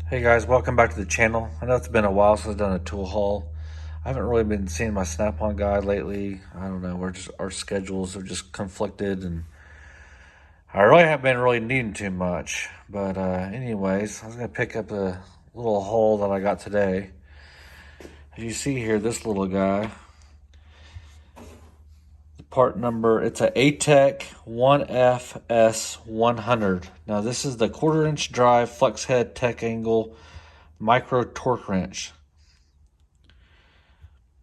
Hey guys, welcome back to the channel. I know it's been a while since I've done a tool haul. I haven't really been seeing my Snap-on guy lately. I don't know, our schedules have just conflicted, and I really haven't been really needing too much. But anyways, I was gonna pick up a little haul that I got today. As you see here, this little guy, the part number, it's a ATECH 1FS100. Now this is the 1/4-inch drive flex head TechAngle micro torque wrench.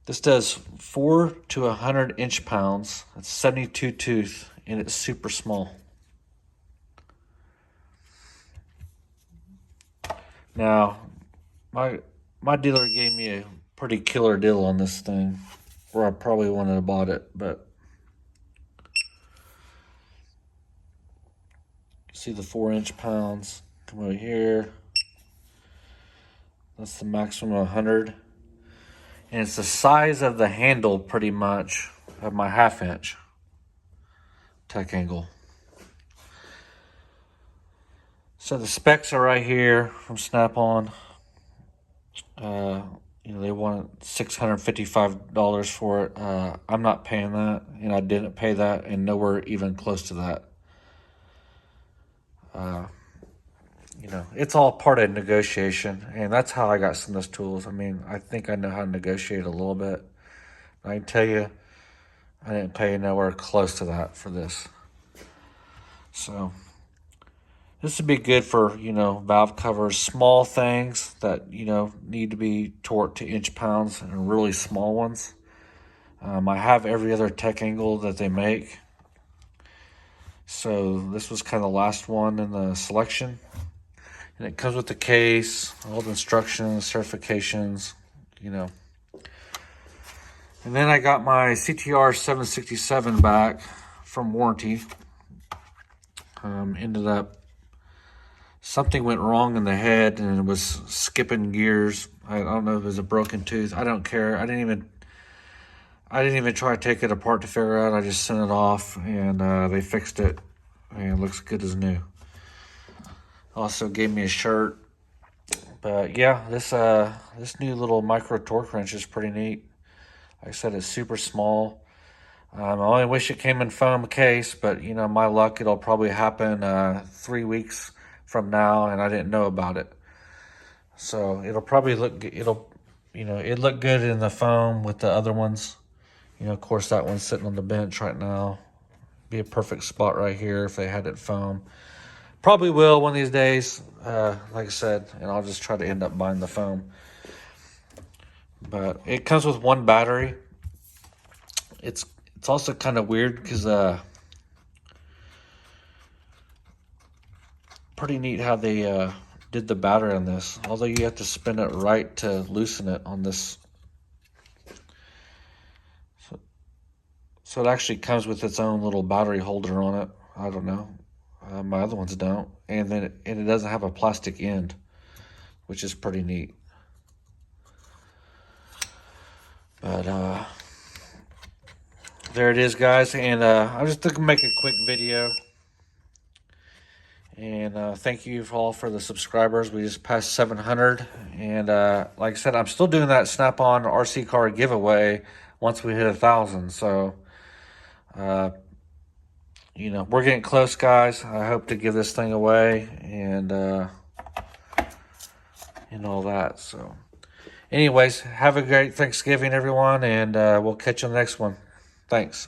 This does 4 to 100 inch-pounds. It's 72 tooth, and it's super small. Now, my dealer gave me a pretty killer deal on this thing, or I probably wouldn't have bought it, but see the 4 inch-pounds. Come over here. That's the maximum 100. And it's the size of the handle, pretty much, of my 1/2 inch TechAngle. So the specs are right here from Snap-on. They want $655 for it. I'm not paying that, and I didn't pay that, and nowhere even close to that. It's all part of negotiation, and that's how I got some of those tools. I mean, I think I know how to negotiate a little bit. I can tell you, I didn't pay nowhere close to that for this. So this would be good for, valve covers, small things that, need to be torqued to inch-pounds, and really small ones. I have every other TechAngle that they make. So this was kind of the last one in the selection. And it comes with the case, all the instructions, certifications, And then I got my CTR 767 back from warranty. Ended up, something went wrong in the head and it was skipping gears. I don't know if it was a broken tooth. I don't care. I didn't even try to take it apart to figure out. I just sent it off, and they fixed it, and it looks good as new. Also gave me a shirt. But yeah, this new little micro torque wrench is pretty neat. Like I said, it's super small. I only wish it came in foam case, but my luck, it'll probably happen 3 weeks from now, and I didn't know about it. So it'll probably it looked good in the foam with the other ones. Of course, that one's sitting on the bench right now. Be a perfect spot right here if they had it foam. Probably will one of these days, like I said, and I'll just try to end up buying the foam. But it comes with one battery. It's also kind of weird because pretty neat how they did the battery on this. Although you have to spin it right to loosen it on this. So it actually comes with its own little battery holder on it. I don't know. My other ones don't. And then it doesn't have a plastic end, which is pretty neat. But there it is, guys. And I'm just going to make a quick video. And thank you all for the subscribers. We just passed 700. And like I said, I'm still doing that Snap-on RC car giveaway once we hit 1,000. So we're getting close, guys. I hope to give this thing away and all that. So anyways, have a great Thanksgiving, everyone, and we'll catch you on the next one. Thanks.